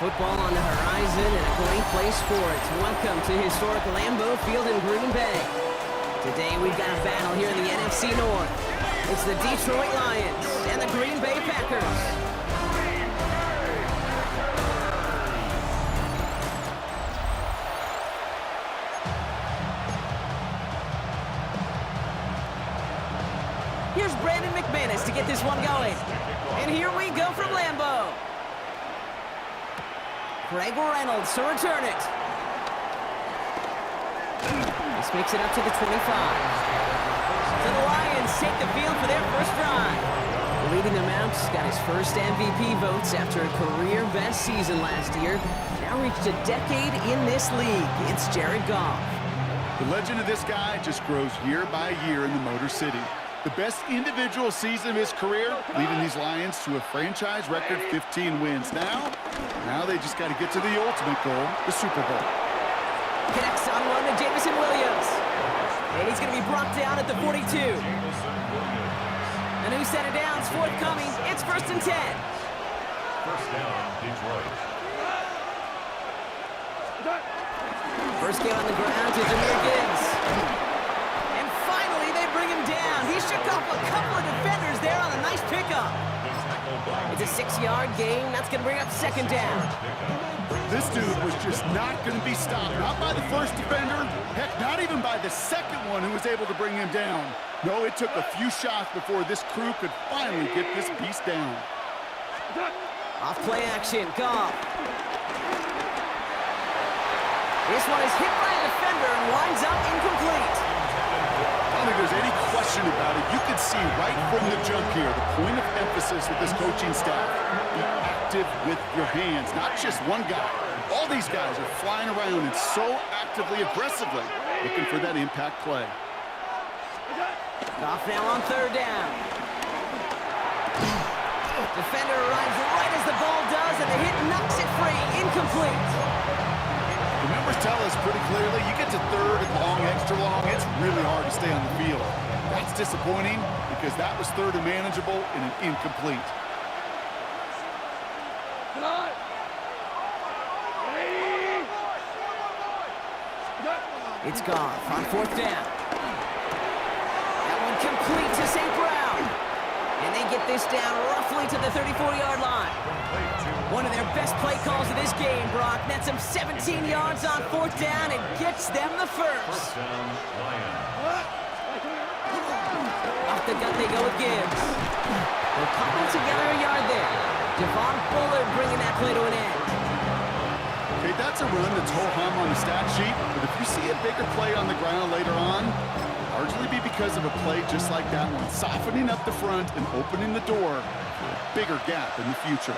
Football on the horizon and a great place for it. Welcome to historic Lambeau Field in Green Bay. Today we've got a battle here in the NFC North. It's the Detroit Lions and the Green Bay Packers. Here's Brandon McManus to get this one going. And here we go from Lambeau. Greg Reynolds to return it. This makes it up to the 25. So the Lions take the field for their first drive. Leading them out, got his first MVP votes after a career-best season last year. Now reached a decade in this league. It's Jared Goff. The legend of this guy just grows year by year in the Motor City. The best individual season of his career, leading these Lions to a franchise record 15 wins. Now they just got to get to the ultimate goal, the Super Bowl. Connects on one to Jameson Williams. And he's going to be brought down at the 42. And who set it down? It's forthcoming. It's 1st and 10. First down, Detroit. First game on the ground to Jahmyr Gibbs. And finally, they bring him down. He shook off a couple of defenders there on a nice pickup. It's a 6-yard gain. That's going to bring up 2nd down. This dude was just not going to be stopped. Not by the first defender. Heck, not even by the second one who was able to bring him down. No, it took a few shots before this crew could finally get this beast down. Off play action. Goff. This one is hit by a defender and winds up incomplete. I don't think there's any question about it. You can see right from the jump here, the point of emphasis with this coaching staff. Be active with your hands, not just one guy. All these guys are flying around and so actively, aggressively looking for that impact play. Goff now on 3rd down. Defender arrives right as the ball does, and the hit knocks it free. Incomplete. The numbers tell us pretty clearly, you get to 3rd and long, extra long, it's really hard to stay on the field. That's disappointing because that was 3rd and manageable and an incomplete. It's Goff on 4th down. That one complete to St. Brown. And they get this down roughly to the 34-yard line. One of their best play calls of this game, Brock. Nets them 17 yards on 4th down and gets them the first. Off the gut they go with Gibbs. They'll cobble together a yard there. Javon Bullard bringing that play to an end. Okay, that's a run that's ho-hum on the stat sheet, but if you see a bigger play on the ground later on, largely be because of a play just like that one, softening up the front and opening the door for a bigger gap in the future.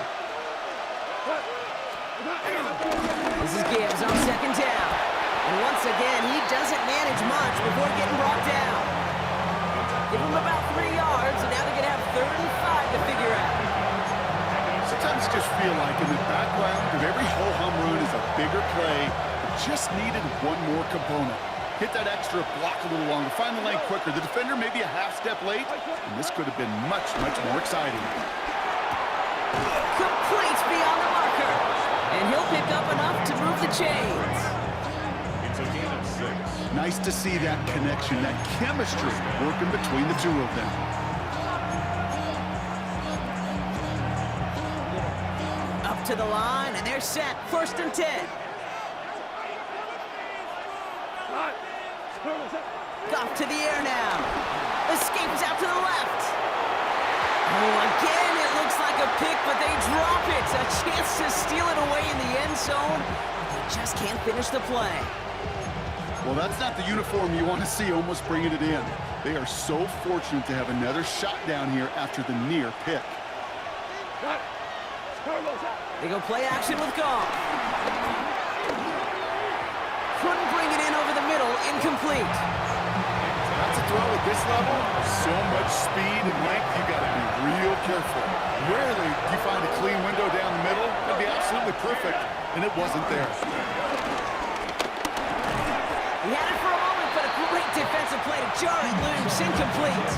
This is Gibbs on 2nd down. And once again, he doesn't manage much before getting brought down. Give him about 3 yards, and now they're going to have 3rd and 5 to figure out. Sometimes you just feel like in the background of every ho-hum run is a bigger play that just needed one more component. Hit that extra block a little longer, find the lane quicker. The defender may be a half step late, and this could have been much, much more exciting. Complete beyond the marker. And he'll pick up enough to move the chains. It's a gain of 6. Nice to see that connection, that chemistry working between the two of them. Up to the line, and they're set. 1st and 10. Goff to the air now. Escapes out to the left. Oh, again, it looks like a pick, but they drop it. A chance to steal it away in the end zone. They just can't finish the play. Well, that's not the uniform you want to see almost bringing it in. They are so fortunate to have another shot down here after the near pick. They go play action with Goff. Couldn't bring it in over the middle. Incomplete. That's a throw at this level. So much speed and length, you got to be real careful. Rarely do you find a clean window down the middle. That'd be absolutely perfect, and it wasn't there. He had it for a moment, but a great defensive play to jar it loose. Incomplete.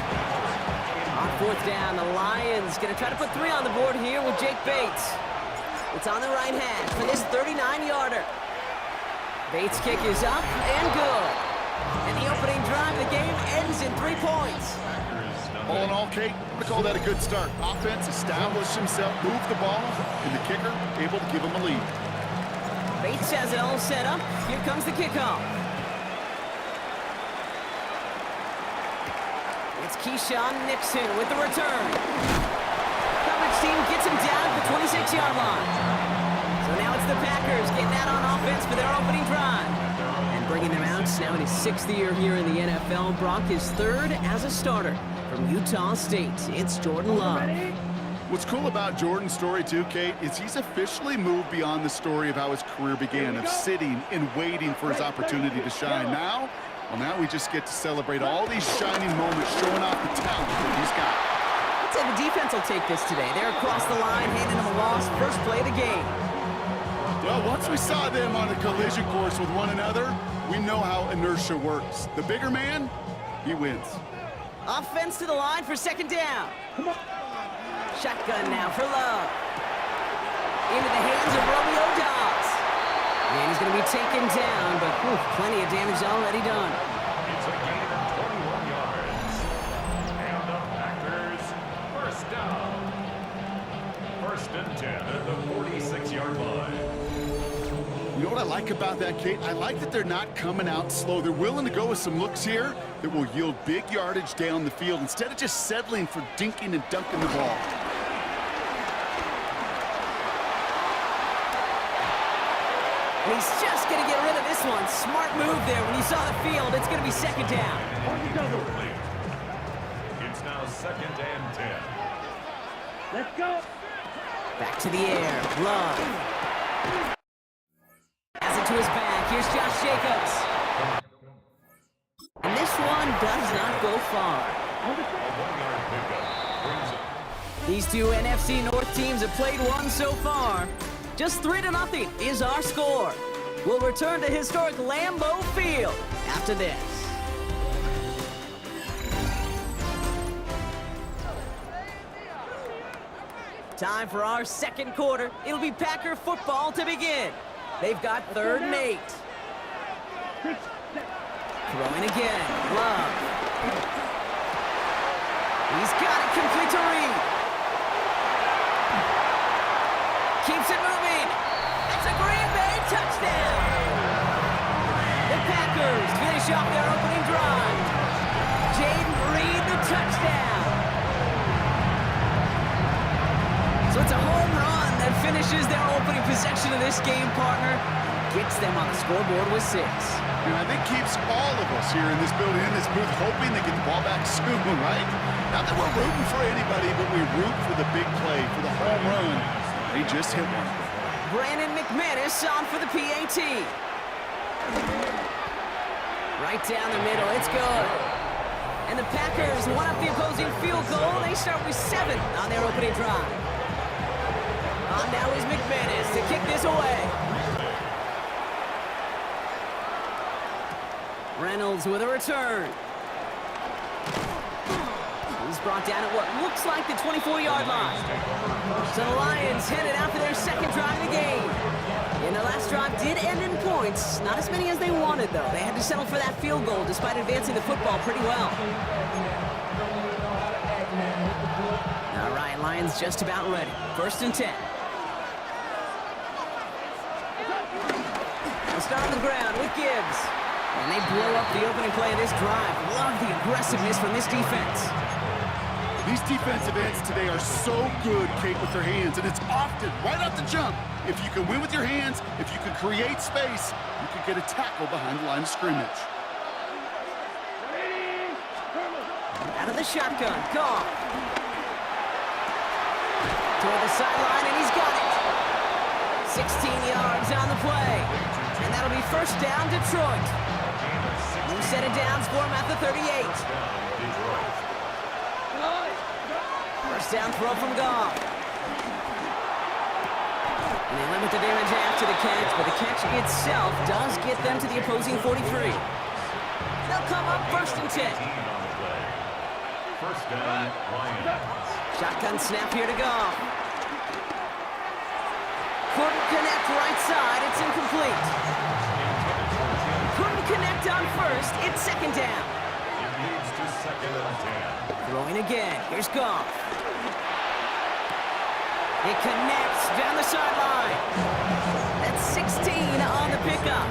On 4th down, the Lions going to try to put 3 on the board here with Jake Bates. It's on the right hand for this 39-yarder. Bates' kick is up and good. And the opening drive of the game ends in 3 points. All in all, Kate, I'm going to call that a good start. Offense established himself, moved the ball, and the kicker able to give him a lead. Bates has it all set up. Here comes the kickoff. It's Keyshawn Nixon with the return. Coverage team gets him down at the 26-yard line. So now it's the Packers getting out on offense for their opening drive. And bringing them out now in his 6th year here in the NFL. Brock is 3rd as a starter from Utah State. It's Jordan Love. What's cool about Jordan's story, too, Kate, is he's officially moved beyond the story of how his career began, of sitting and waiting for his opportunity to shine. Now we just get to celebrate all these shining moments, showing off the talent that he's got. I'd say the defense will take this today. They're across the line, handing him a loss. First play of the game. Well, once we saw them on a collision course with one another, we know how inertia works. The bigger man, he wins. Offense to the line for 2nd down. Shotgun now for Love. Into the hands of Romeo Dobbs. And he's going to be taken down, but plenty of damage already done. It's a gain of 21 yards. And the Packers, first down. 1st and 10 at the 46-yard line. You know what I like about that, Kate? I like that they're not coming out slow. They're willing to go with some looks here that will yield big yardage down the field instead of just settling for dinking and dunking the ball. And he's just going to get rid of this one. Smart move there. When you saw the field, it's going to be 2nd down. It's now 2nd and 10. Let's go. Back to the air. Love. Has it to his back. Here's Josh Jacobs. And this one does not go far. A 1-yard pickup brings it. These two NFC North teams have played one so far. Just 3-0 is our score. We'll return to historic Lambeau Field after this. Time for our 2nd quarter. It'll be Packer football to begin. They've got 3rd and 8. Throwing again. Love. He's got it complete to Reed. Keeps it moving. It's a Green Bay touchdown. The Packers finish off their opening drive. Jaden Reed, the touchdown. So it's a home run that finishes their opening possession of this game, partner. Gets them on the scoreboard with 6. And I think keeps all of us here in this building, in this booth, hoping they get the ball back soon, right? Not that we're rooting for anybody, but we root for the big play, for the home run. They just hit one. Brandon McManus on for the PAT. Right down the middle, it's good. And the Packers won up the opposing field goal. They start with 7 on their opening drive. On now is McManus to kick this away. Reynolds with a return. He's brought down at what looks like the 24-yard line. So the Lions headed out for their 2nd drive of the game. And the last drive did end in points. Not as many as they wanted, though. They had to settle for that field goal despite advancing the football pretty well. All right, Lions just about ready. 1st and 10. They'll start on the ground with Gibbs. And they blow up the opening play of this drive. Love the aggressiveness from this defense. These defensive ends today are so good, Kate, with their hands, and it's often right off the jump. If you can win with your hands, if you can create space, you can get a tackle behind the line of scrimmage. Out of the shotgun, Goff. Toward the sideline, and he's got it. 16 yards on the play. And that'll be 1st down, Detroit. New set of downs for him at the 38. 1st down throw from Goff. And they limit the damage after the catch, but the catch itself does get them to the opposing 43. They'll come up 1st and 10. 1st down, Lions. Shotgun snap here to Goff. Couldn't connect right side. It's incomplete. Couldn't connect on first. It's second down. It leads to second and 10. Throwing again. Here's Goff. It connects down the sideline. That's 16 on the pickup.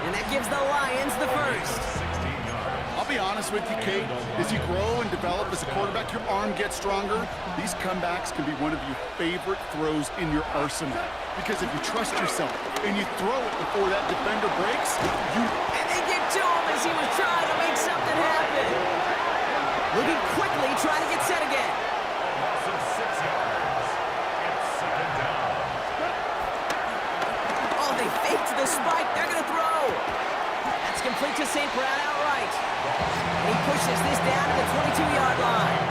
And that gives the Lions the first. 16 yards. I'll be honest with you, Kate. As you grow and develop as a quarterback, your arm gets stronger. These comebacks can be one of your favorite throws in your arsenal. Because if you trust yourself and you throw it before that defender breaks, And they get to him as he was trying to make something happen. Looking quickly, trying to get set again. Loss of 6 yards. It's second down. Oh, they faked the spike. They're going to throw. That's complete to St. Brown outright. And he pushes this down to the 22-yard line.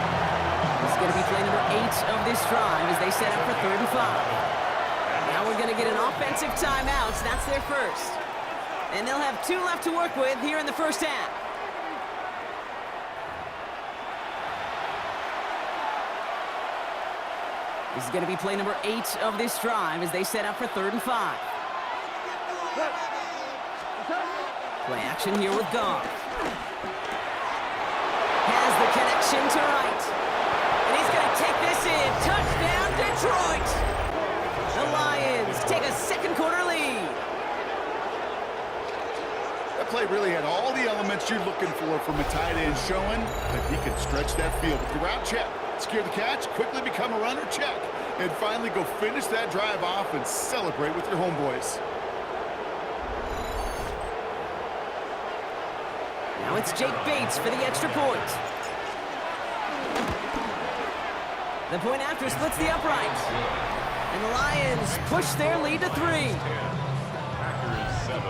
This is going to be play number 8 of this drive as they set up for 3rd and 5. Now we're going to get an offensive timeout. So that's their first. And they'll have 2 left to work with here in the first half. This is going to be play number 8 of this drive as they set up for 3rd and 5. Play action here with Goff. Has the connection to right. And he's going to take this in. Touchdown, Detroit! The Lions take a second quarter lead. that play really had all the elements you're looking for from a tight end, showing that he can stretch that field with the route check, secure the catch, quickly become a runner check, and finally go finish that drive off and celebrate with your homeboys. Now it's Jake Bates for the extra point. The point after splits the upright. And the Lions push their lead to 3. Packers 7.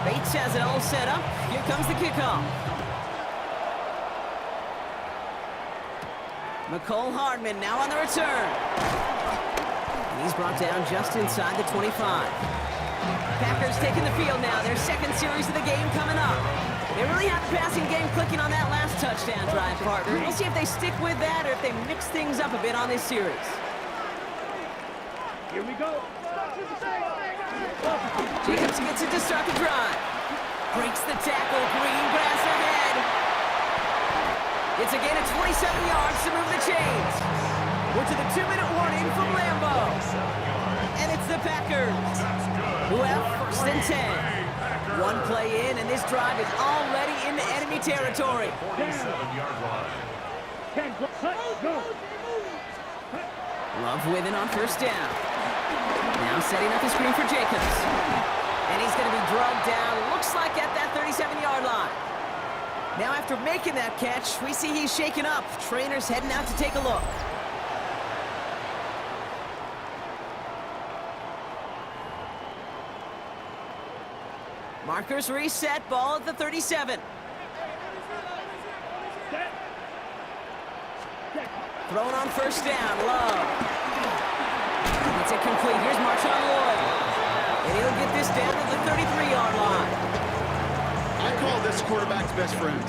Bates has it all set up. Here comes the kickoff. McCole Hardman now on the return. And he's brought down just inside the 25. Packers taking the field now. Their second series of the game coming up. They really have the passing game clicking on that last touchdown drive, partner. We'll see if they stick with that or if they mix things up a bit on this series. Here we go. Jacobs gets it to start the drive. Breaks the tackle. Green grass ahead. It's a gain of 27 yards to move the chains. We're to the 2-minute warning from Lambeau. And it's the Packers who have first and 10. One play in, and this drive is already into enemy territory. 47-yard line. 10, go. Love with it on first down. Now setting up the screen for Jacobs. And he's going to be drugged down, looks like at that 37-yard line. Now after making that catch, we see he's shaken up. Trainer's heading out to take a look. Markers reset, ball at the 37. Thrown on first down, Love. It's incomplete. Here's Marshawn Lloyd. And he'll get this down to the 33-yard line. I call this quarterback's best friend.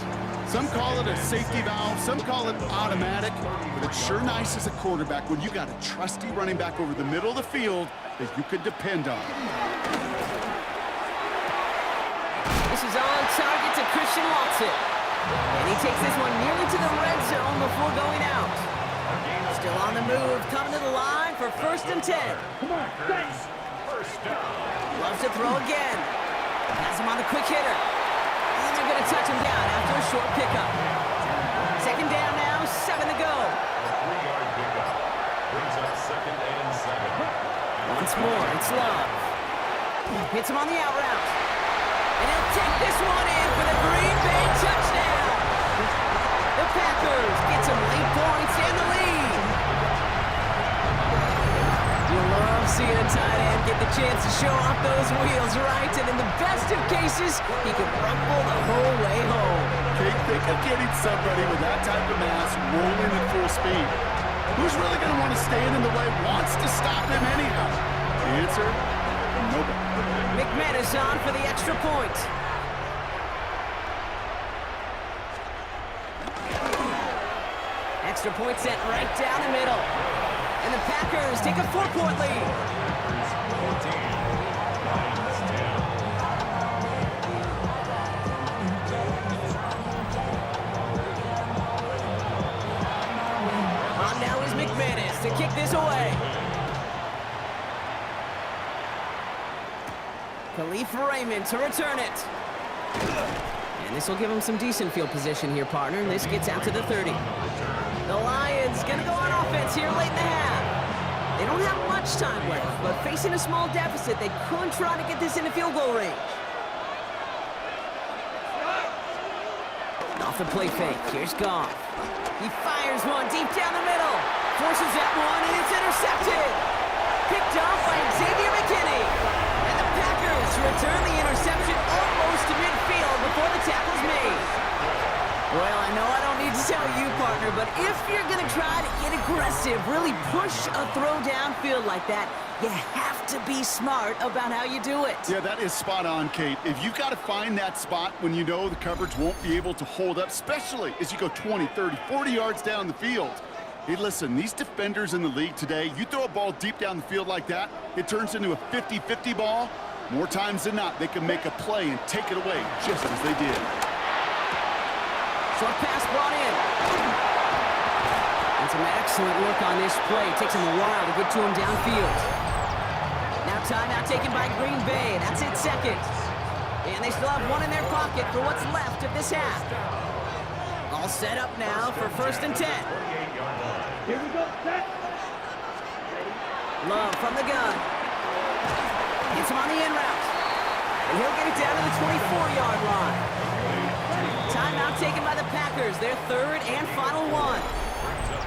Some call it a safety valve, some call it automatic, but it's sure nice as a quarterback when you got a trusty running back over the middle of the field that you could depend on. This is on target to Christian Watson. And he takes this one nearly to the red zone before going out. Still on the move, coming to the line for first and 10. Come on, thanks. First down. Loves to throw again. Has him on the quick hitter. And they're going to touch him down after a short pickup. Second down now, 7 to go. A 3-yard pickup. Brings up second and 7. Once more, it's Love. Hits him on the out route. And he'll take this one in for the Green Bay touchdown. The Packers get some late points and the lead. You love seeing a tight end get the chance to show off those wheels, right? And in the best of cases, he could rumble the whole way home. Kate, think of getting somebody with that type of mass rolling at full speed. Who's really going to want to stand in the way, wants to stop him anyhow? The answer, nobody. McManus on for the extra point. extra point sent right down the middle. And the Packers take a 4-point lead. 14, Lions 10. On now is McManus to kick this away. Khalif Raymond to return it. And this will give him some decent field position here, partner. This gets out to the 30. The Lions gonna go on offense here late in the half. They don't have much time left, but facing a small deficit, they could try to get this into field goal range. Off the play fake, here's Goff. He fires one deep down the middle. Forces that one, and it's intercepted. Picked off by Xavier McKinney. And the Packers return the interception almost to midfield before the tackle's made. Well, I know I don't need to tell you, partner, but if you're going to try to get aggressive, really push a throw downfield like that, you have to be smart about how you do it. Yeah, that is spot on, Kate. If you've got to find that spot when you know the coverage won't be able to hold up, especially as you go 20, 30, 40 yards down the field. Hey, listen, these defenders in the league today, you throw a ball deep down the field like that, it turns into a 50-50 ball. More times than not, they can make a play and take it away just as they did. Short pass brought in. And some excellent work on this play. It takes him a while to get to him downfield. Now timeout taken by Green Bay. That's it, second. And they still have one in their pocket for what's left of this half. All set up now for 1st and 10. Here we go, set. Love from the gun. Gets him on the in route. And he'll get it down to the 24-yard line. Timeout taken by the Packers, their 3rd and final one.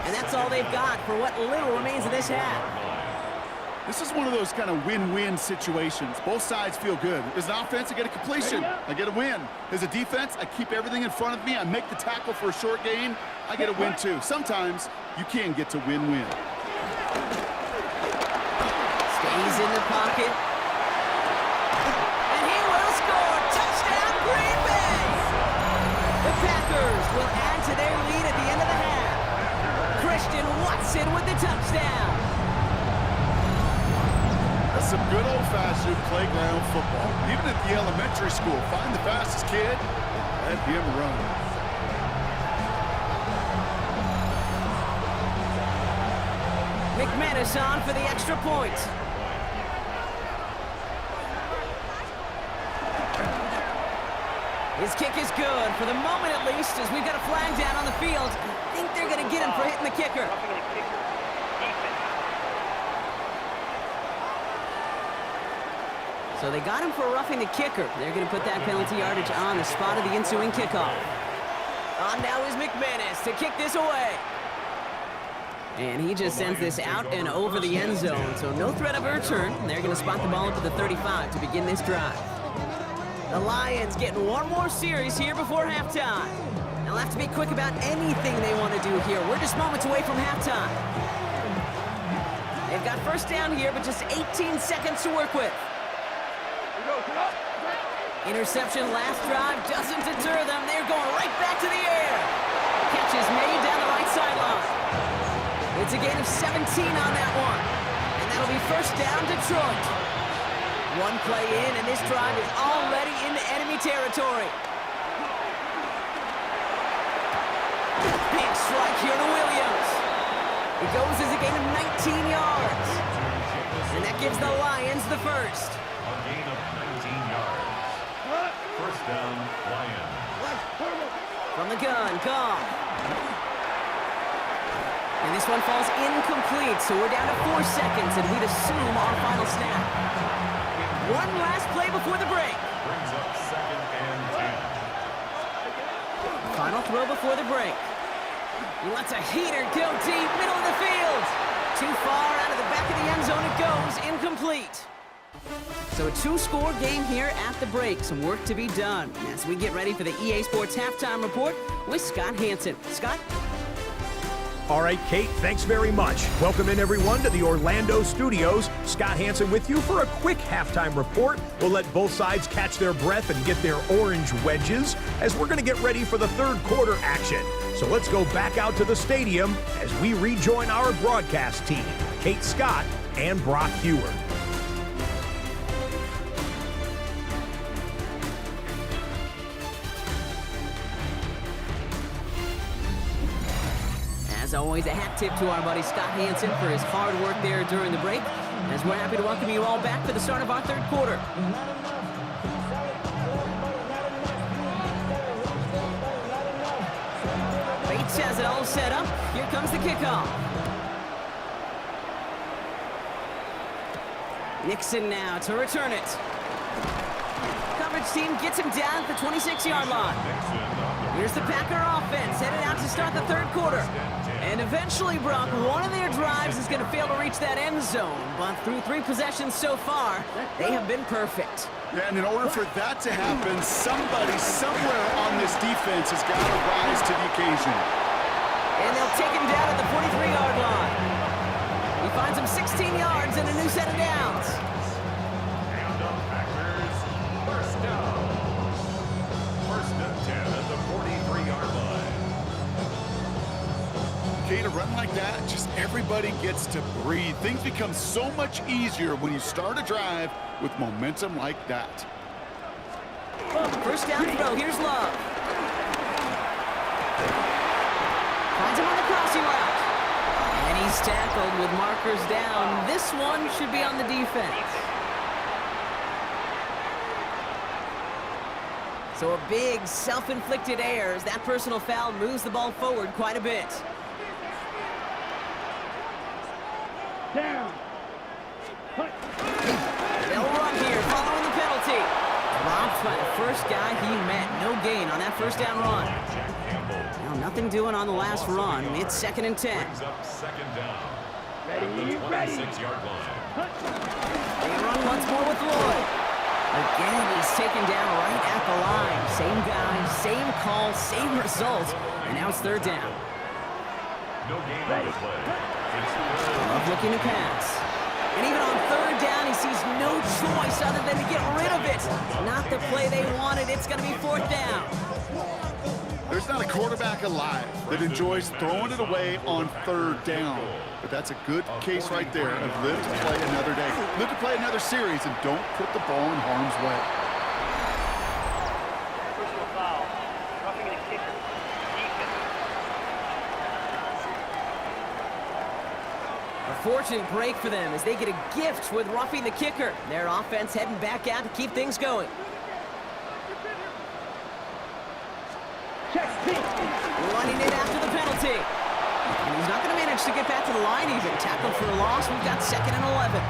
And that's all they've got for what little remains of this half. This is one of those kind of win-win situations. Both sides feel good. As an offense, I get a completion. I get a win. As a defense, I keep everything in front of me. I make the tackle for a short gain. I get a win, too. Sometimes you can get to win-win. Stays in the pocket. And he will score. Touchdown, Green Bay! The Packers will add to their lead at the end of the half. Christian Watson with the touchdown. That's some good old-fashioned playground football. Even at the elementary school, find the fastest kid, let him run. McManus on for the extra point. His kick is good, for the moment at least, as we've got a flag down on the field. I think they're going to get him for hitting the kicker. So they got him for roughing the kicker. They're going to put that penalty yardage on the spot of the ensuing kickoff. On now is McManus to kick this away. And he just sends this out and over the end zone, so no threat of a return. They're going to spot the ball up at the 35 to begin this drive. The Lions getting one more series here before halftime. They'll have to be quick about anything they want to do here. We're just moments away from halftime. They've got 1st down here, but just 18 seconds to work with. Interception last drive doesn't deter them. They're going right back to the air. Catch is made down the right sideline. It's a gain of 17 on that one. And that'll be 1st down, Detroit. One play in, and this drive is already into enemy territory. Big strike here to Williams. It goes as a gain of 19 yards. And that gives the Lions the 1st. A gain of 19 yards. 1st down, Lions. From the gun, Goff. And this one falls incomplete, so we're down to 4 seconds, and we'd assume our final snap. One last play before the break. Brings up 2nd and 10. Final throw before the break. He lets a heater go deep, middle of the field. Too far out of the back of the end zone it goes, incomplete. So a 2-score game here at the break. Some work to be done as we get ready for the EA Sports Halftime Report with Scott Hansen. Scott? All right, Kate, thanks very much. Welcome in, everyone, to the Orlando studios. Scott Hansen with you for a quick halftime report. We'll let both sides catch their breath and get their orange wedges as we're going to get ready for the third quarter action. So let's go back out to the stadium as we rejoin our broadcast team, Kate Scott and Brock Hewer. As always, a hat tip to our buddy Scott Hansen for his hard work there during the break, as we're happy to welcome you all back for the start of our third quarter. Bates has it all set up. Here comes the kickoff. Nixon now to return it. Coverage team gets him down at the 26-yard line. Here's the Packer offense headed out to start the third quarter. And eventually, Brock, one of their drives is going to fail to reach that end zone. But through 3 possessions so far, they have been perfect. Yeah, and in order for that to happen, somebody somewhere on this defense has got to rise to the occasion. And they'll take him down at the 43-yard line. He finds him 16 yards and a new set of downs. And the Packers, first down. First and 10 at the 43-yard line. Okay, to run like that, just everybody gets to breathe. Things become so much easier when you start a drive with momentum like that. First down throw, here's Love. Finds him on the crossing route. And he's tackled with markers down. This one should be on the defense. So a big self-inflicted error as that personal foul moves the ball forward quite a bit. Down. They'll run here following the penalty. Robbed by the first guy he met. No gain on that first down run. Now nothing doing on the last run. It's 2nd and 10. Brings up second down. Ready, At the ready. 26-yard line. They run once more with Lloyd. Again, he's taken down right at the line. Same guy, same call, same result. And now it's 3rd down. No gain on the play. It's Love looking to pass. And even on 3rd down, he sees no choice other than to get rid of it. Not the play they wanted. It's going to be 4th down. There's not a quarterback alive that enjoys throwing it away on 3rd down. But that's a good case right there of live to play another day. Live to play another series and don't put the ball in harm's way. Personal foul. Roughing the kicker. Defense. A fortunate break for them as they get a gift with roughing the kicker. Their offense heading back out to keep things going. Check team. Running it after the penalty. And he's not going to manage to get back to the line even. Tackled for a loss. We've got 2nd and 11.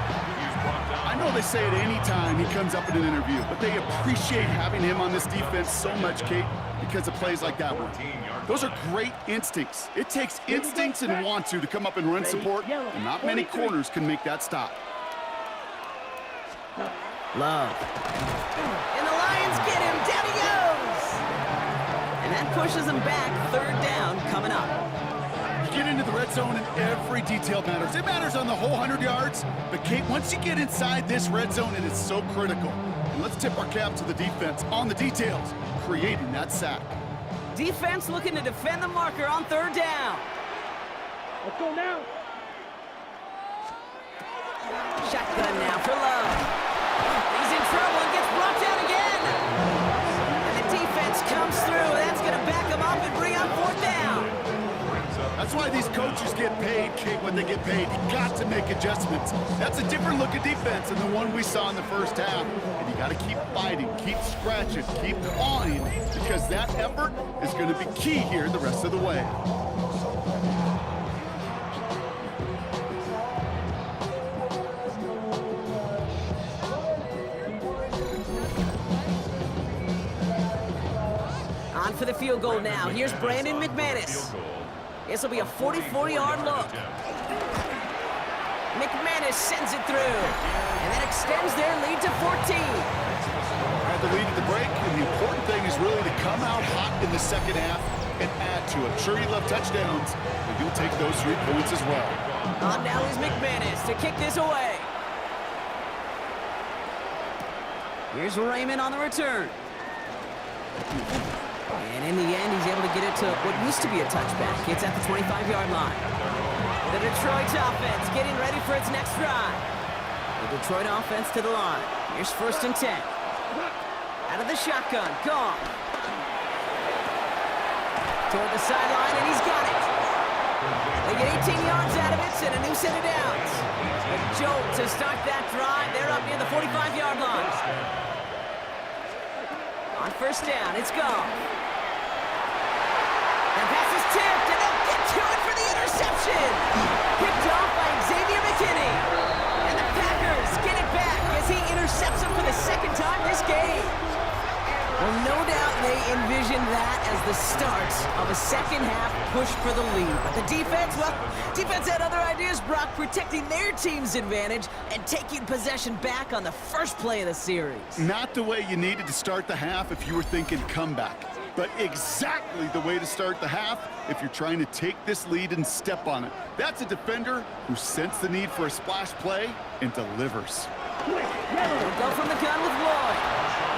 I know they say it any time he comes up in an interview, but they appreciate having him on this defense so much, Kate, because of plays like that one. Those are great instincts. It takes instincts and want to come up and run support, and not many corners can make that stop. Love. And the Lions get him. Down he goes. And that pushes him back. 3rd down coming up. You get into the red zone and every detail matters. It matters on the whole 100 yards. But, Kate, once you get inside this red zone, it is so critical. And let's tip our cap to the defense on the details, creating that sack. Defense looking to defend the marker on 3rd down. Let's go now. Shotgun now for Love. He's in trouble and gets brought down again. And the defense comes through. That's going to back him up and bring up 4th down. That's why these coaches get paid, Kate, when they get paid. You got to make adjustments. That's a different look at defense than the one we saw in the first half. And you got to keep fighting, keep scratching, keep clawing, because that effort is going to be key here the rest of the way. On for the field goal now. Here's Brandon McManus. This will be a 44-yard look. McManus sends it through. And that extends their lead to 14. Had the lead at the break, and the important thing is really to come out hot in the second half and add to it. Sure, you love touchdowns, but you'll take those 3 points as well. On now is McManus to kick this away. Here's Raymond on the return. And in the end, he's able to get it to what used to be a touchback. It's at the 25-yard line. The Detroit offense getting ready for its next drive. The Detroit offense to the line. Here's 1st and 10. Out of the shotgun, Goff. Toward the sideline, and he's got it. They get 18 yards out of it and a new set of downs. A jolt to start that drive. They're up near the 45-yard line. On 1st down, it's Goff. And pass is tipped, and they'll get to it for the interception. Picked off by Xavier McKinney. And the Packers get it back as he intercepts him for the 2nd time this game. Well, no doubt they envisioned that as the start of a second-half push for the lead. But the defense, well, defense had other ideas, Brock, protecting their team's advantage and taking possession back on the first play of the series. Not the way you needed to start the half if you were thinking comeback, but exactly the way to start the half if you're trying to take this lead and step on it. That's a defender who sensed the need for a splash play and delivers. They'll go from the gun with Lloyd.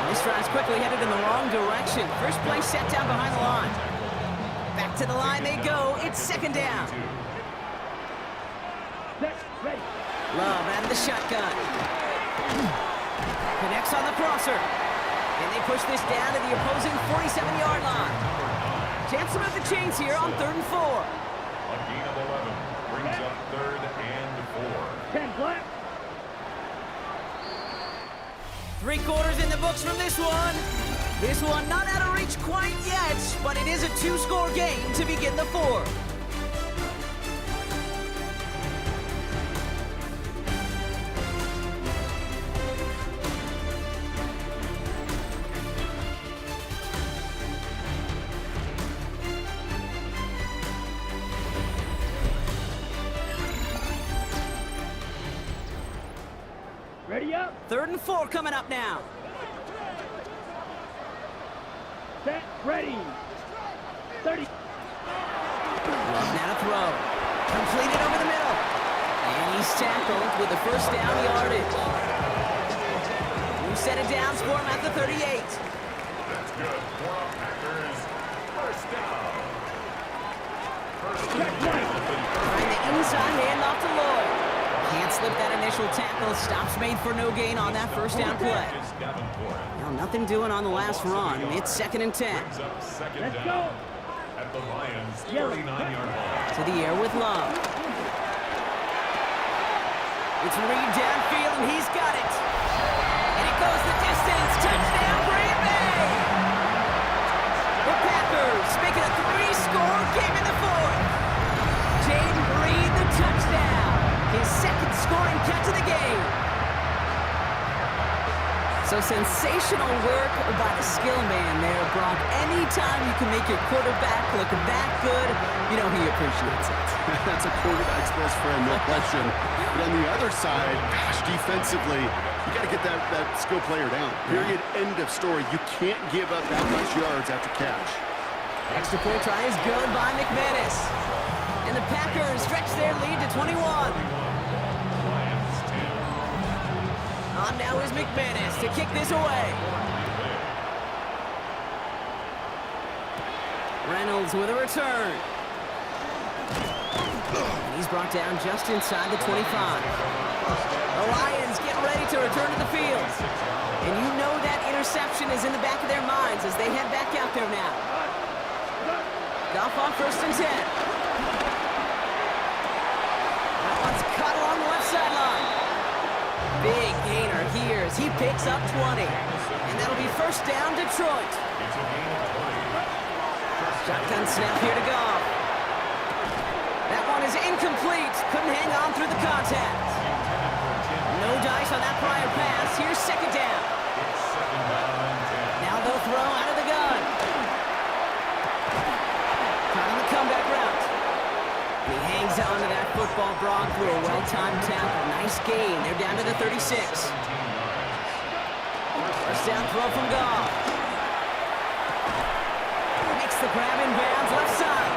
And this drive's quickly headed in the wrong direction. First play set down behind the line. Back to the line they go. It's 2nd down. Love out of the shotgun. Connects on the crosser. And they push this down to the opposing 47-yard line. Chance to move the chains here on 3rd and 4. A gain of 11 brings up 3rd and 4. 10 black. 3 quarters in the books from this one. This one not out of reach quite yet, but it is a 2-score game to begin the 4th. Ready up. 3rd and 4 coming up now. Set. Ready. 30. Love now to throw. Completed over the middle. And he's tackled with the 1st down yardage. New set of downs for him at the 38. That's good for our Packers. 1st down. Trying the inside handoff to Lloyd. Can't slip that initial tackle. Stops made for no gain on that 1st down play. Well, nothing doing on the last run. It's 2nd and 10. Brings up 2nd Let's down go. at the Lions' 39-yard line. To the air with Love. It's Reed downfield, and he's got it. And it goes the distance. Touchdown, Green Bay! The Packers make it a 3-score game in the 4th. Jaden Reed, the touchdown. His 2nd scoring catch of the game. So sensational work by the skill man there, Brock. Anytime you can make your quarterback look that good, you know he appreciates it. That's a quarterback's best friend, no question. But on the other side, gosh, defensively, you got to get that skill player down. Period, end of story. You can't give up that much yards after catch. Extra point try is good by McManus. And the Packers stretch their lead to 21. On now is McManus to kick this away. Reynolds with a return. And he's brought down just inside the 25. The Lions get ready to return to the field. And you know that interception is in the back of their minds as they head back out there now. Goff on 1st and 10. That one's cut along the left sideline. Big gainer here as he picks up 20. And that'll be 1st down, Detroit. Shotgun snap here to Goff. That one is incomplete. Couldn't hang on through the contact. No dice on that prior pass. Here's 2nd down. Now they'll throw out of the gun. Caught on the comeback route. He hangs on to that football, Brock, through a well-timed tackle. Nice gain. They're down to the 36. 1st down throw from Goff. Makes the grab in bounds left side.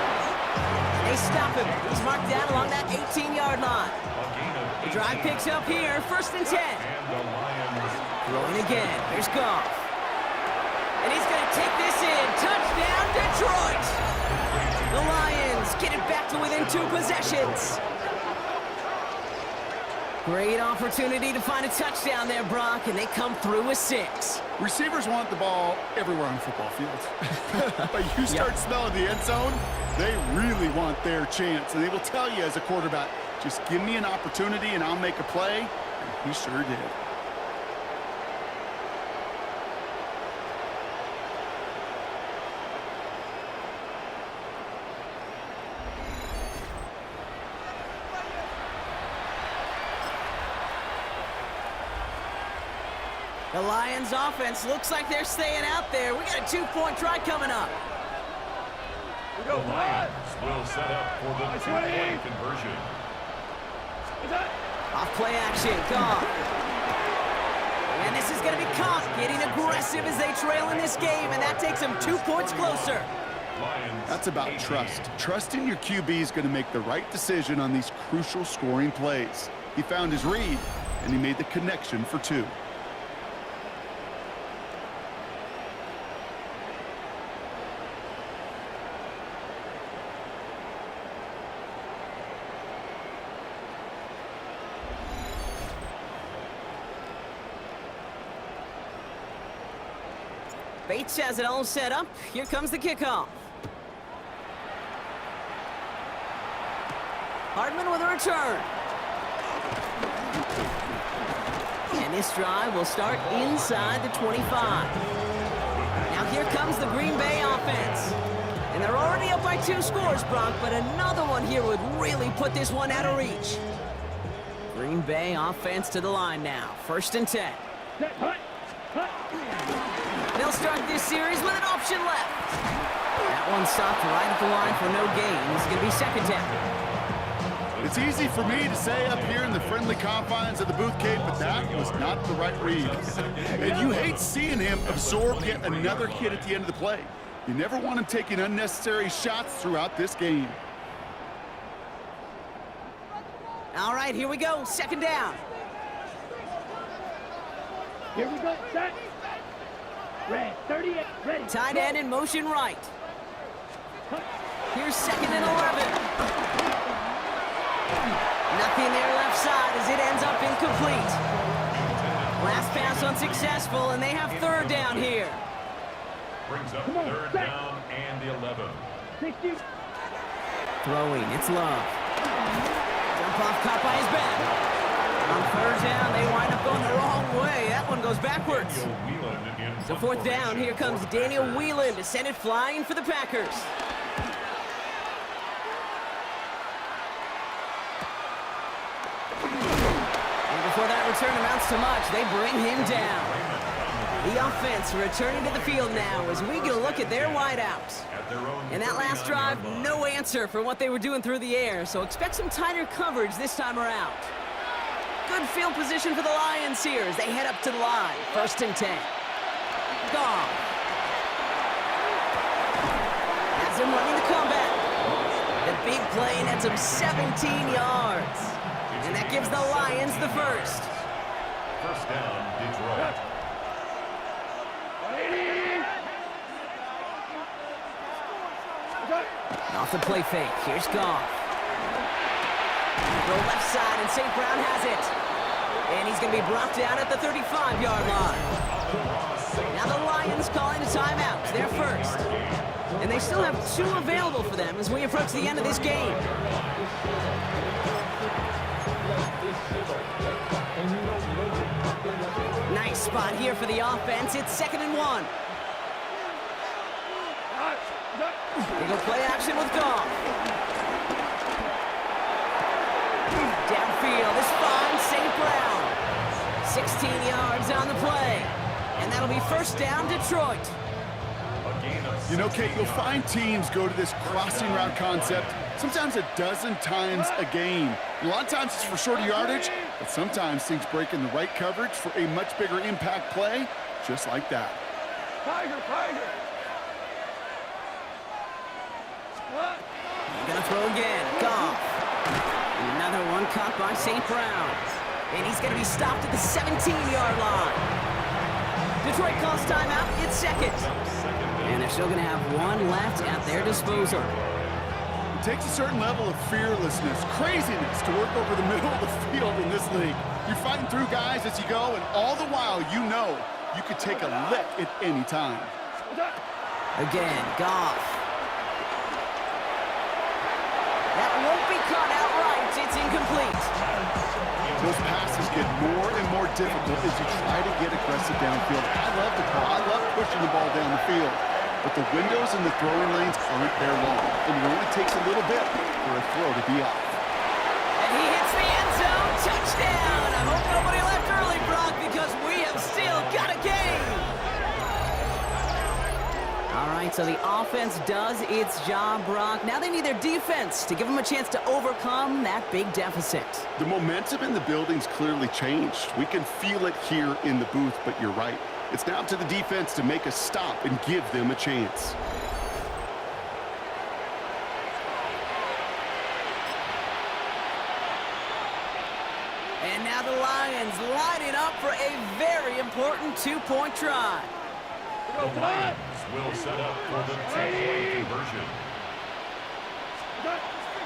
They stop him. He's marked down along that 18-yard line. The drive picks up here, 1st and 10. Throwing again. Here's Goff. And he's going to take this in. Touchdown, Detroit! The Lions get it back to within 2 possessions. Great opportunity to find a touchdown there, Brock, and they come through with 6. Receivers want the ball everywhere on football fields. But you start smelling the end zone, they really want their chance. And they will tell you as a quarterback, just give me an opportunity and I'll make a play. And he sure did. The Lions offense looks like they're staying out there. We got a 2-point try coming up. The Lions will set up for the 2-point conversion. Off play action, Goff. And this is going to be caught, getting aggressive as they trail in this game, and that takes them 2 points closer. That's about trust. Trusting your QB is going to make the right decision on these crucial scoring plays. He found his read, and he made the connection for 2. Bates has it all set up. Here comes the kickoff. Hardman with a return. And this drive will start inside the 25. Now here comes the Green Bay offense. And they're already up by 2 scores, Brock, but another one here would really put this one out of reach. Green Bay offense to the line now. 1st and 10. They'll start this series with an option left. That one stopped right at the line for no gain. It's going to be 2nd down. It's easy for me to say up here in the friendly confines of the Booth Cave, but that was not the right read. And you hate seeing him absorb yet another hit at the end of the play. You never want him taking unnecessary shots throughout this game. All right, here we go. 2nd down. Here we go, set. Red, 38, ready. Tight end in motion right. Here's 2nd and 11. Nothing there left side as it ends up incomplete. Last pass unsuccessful, and they have 3rd down here. Brings up 3rd down and 11. 60. Throwing, it's Love. Jump off, caught by his back. On 3rd down, they wind up going the wrong way. That one goes backwards. So 4th down, here comes Daniel Whelan to send it flying for the Packers. And before that return amounts to much, they bring him down. The offense returning to the field now as we get a look at their wideouts. And that last drive, no answer for what they were doing through the air, so expect some tighter coverage this time around. Good field position for the Lions here as they head up to the line. 1st and 10. Goff. Has him running the comeback. The big play nets him 17 yards. And that gives the Lions the 1st. 1st down, Detroit. Off the play fake. Here's Goff. Go left side, and St. Brown has it. And he's going to be brought down at the 35-yard line. Now the Lions calling a timeout. They're 1st. And they still have 2 available for them as we approach the end of this game. Nice spot here for the offense. It's 2nd and 1. They go play action with Goff. Downfield, this finds St. Brown. 16 yards on the play. And that'll be 1st down, Detroit. You know, Kate, you'll find teams go to this crossing route concept sometimes a dozen times a game. A lot of times it's for shorter yardage, but sometimes things break in the right coverage for a much bigger impact play, just like that. Tiger, Tiger. Gonna throw again. Goff. Another one caught by St. Brown. And he's gonna be stopped at the 17-yard line. Detroit calls timeout. It's second. And they're still gonna have one left at their disposal. It takes a certain level of fearlessness, craziness to work over the middle of the field in this league. You're fighting through guys as you go, and all the while you know you could take a lick at any time. Again, Goff. That won't be caught outright. It's incomplete. Those passes get more and more difficult as you try to get aggressive downfield. I love the call. I love pushing the ball down the field. But the windows in the throwing lanes aren't there long. And it only takes a little bit for a throw to be off. And he hits the end zone. Touchdown. I hope nobody left early, Brock, because we have still got a game. All right, so the offense does its job, Brock. Now they need their defense to give them a chance to overcome that big deficit. The momentum in the building's clearly changed. We can feel it here in the booth, but you're right. It's now to the defense to make a stop and give them a chance. And now the Lions lining up for a very important two-point try. The Lions will set up for the two-point conversion.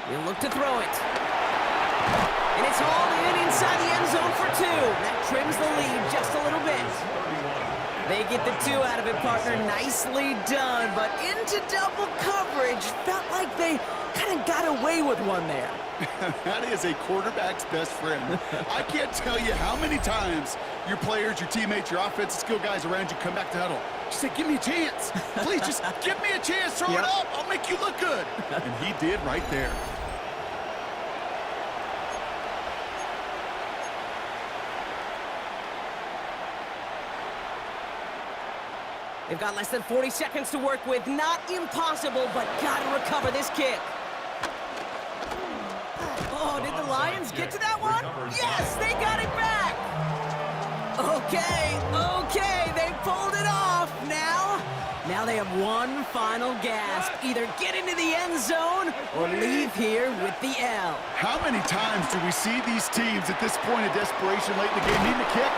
He'll look to throw it. And it's hauled in inside the end zone for two. That trims the lead just a little bit. They get the two out of it, partner. Nicely done. But into double coverage. Felt like they kind of got away with one there. That is a quarterback's best friend. I can't tell you how many times your players, your teammates, your offensive skill guys around you come back to huddle. Just say, give me a chance. Please, just give me a chance. Throw it up. I'll make you look good. And he did right there. They've got less than 40 seconds to work with. Not impossible, but got to recover this kick. Oh, did the Lions get to that one? Yes, they got it back. Okay, they pulled it off. Now they have one final gasp. Either get into the end zone or leave here with the L. How many times do we see these teams at this point of desperation late in the game needing a kick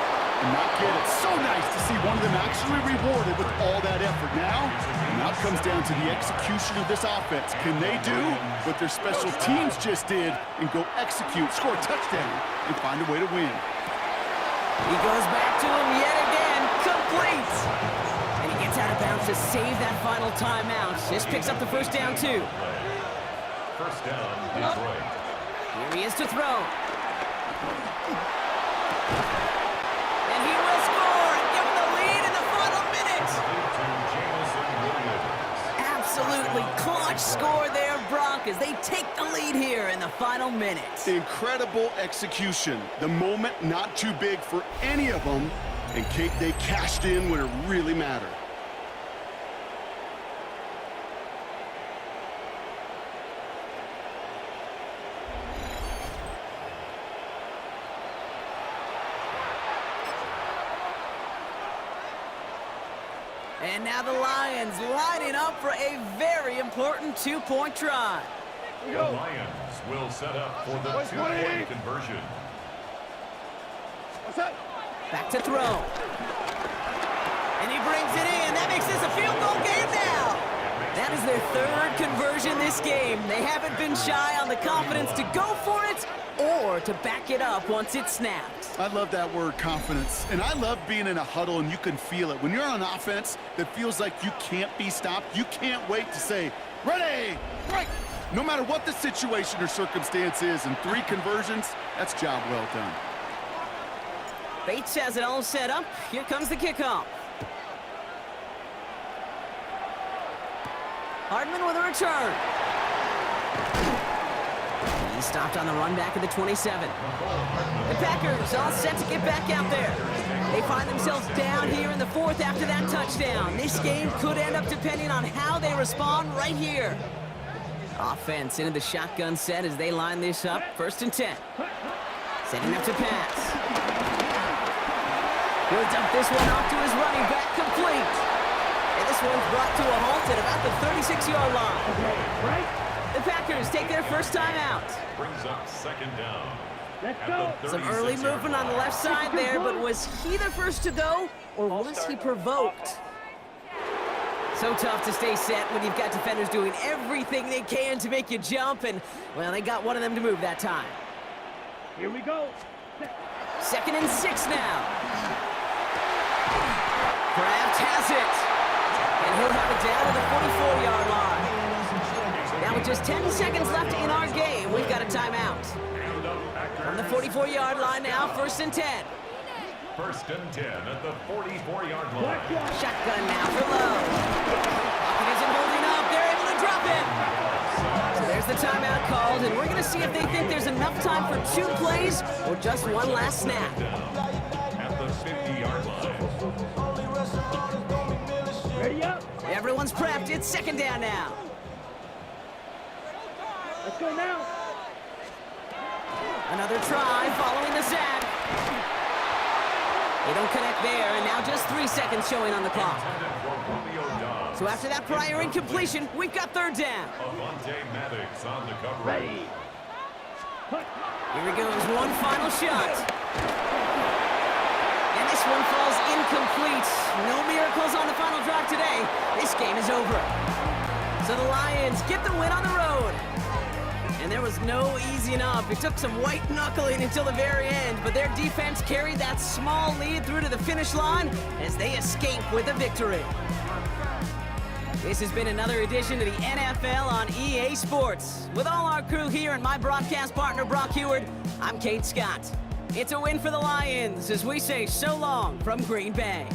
and not get it? So nice to see one of them actually rewarded with all that effort. Now it comes down to the execution of this offense. Can they do what their special teams just did and go execute, score a touchdown, and find a way to win? He goes back to him yet again, complete. And he gets out of bounds to save that final timeout. This picks up the first down, too. First down, Detroit. Here he is to throw. And he will score and give him the lead in the final minute. Absolutely clutch score there, Brock, as they take the lead here in the final minute. Incredible execution. The moment not too big for any of them, and they cashed in when it really mattered. And now the Lions lining up for a very important two-point try. The Lions will set up for the two-point conversion. Back to throw. And he brings it in. That makes this a field goal game now. That is their third conversion this game. They haven't been shy on the confidence to go for it or to back it up once it's snapped. I love that word, confidence. And I love being in a huddle and you can feel it. When you're on offense that feels like you can't be stopped, you can't wait to say, ready, right. No matter what the situation or circumstance is, in 3 conversions, that's job well done. Bates has it all set up. Here comes the kickoff. Hardman with a return. He's stopped on the run back at the 27. The Packers all set to get back out there. They find themselves down here in the 4th after that touchdown. This game could end up depending on how they respond right here. Offense into the shotgun set as they line this up. 1st and 10. Setting up to pass. He'll dump this one off to his running back, complete. And this one's brought to a halt at about the 36-yard line. Right? Packers take their first time out. Brings up second down. Let's At go. the Some early 36-yard movement on the line. left side there, but was he the first to go, or was he provoked? So tough to stay set when you've got defenders doing everything they can to make you jump, and, well, they got one of them to move that time. Here we go. 2nd and 6 now. Kraft has it. And he'll have it down to the 44-yard line. Now with just 10 seconds left in our game, we've got a timeout. From the 44-yard line now, 1st and 10. 1st and 10 at the 44-yard line. Shotgun now for Lowe. Pocket isn't holding up. They're able to drop it. So there's the timeout called, and we're going to see if they think there's enough time for 2 plays or just one last snap. At the 50-yard line. Ready up. Everyone's prepped. It's 2nd down now. Let's go now. Another try following the sack. They don't connect there, and now just 3 seconds showing on the clock. So after that prior incompletion, we've got 3rd down. Avante Maddox on the cover. Ready. Cut. Here he goes, one final shot. And this one falls incomplete. No miracles on the final drive today. This game is over. So the Lions get the win on the road. And there was no easy enough. It took some white knuckling until the very end, but their defense carried that small lead through to the finish line as they escape with a victory. This has been another edition of the NFL on EA Sports. With all our crew here and my broadcast partner, Brock Heward, I'm Kate Scott. It's a win for the Lions as we say so long from Green Bay.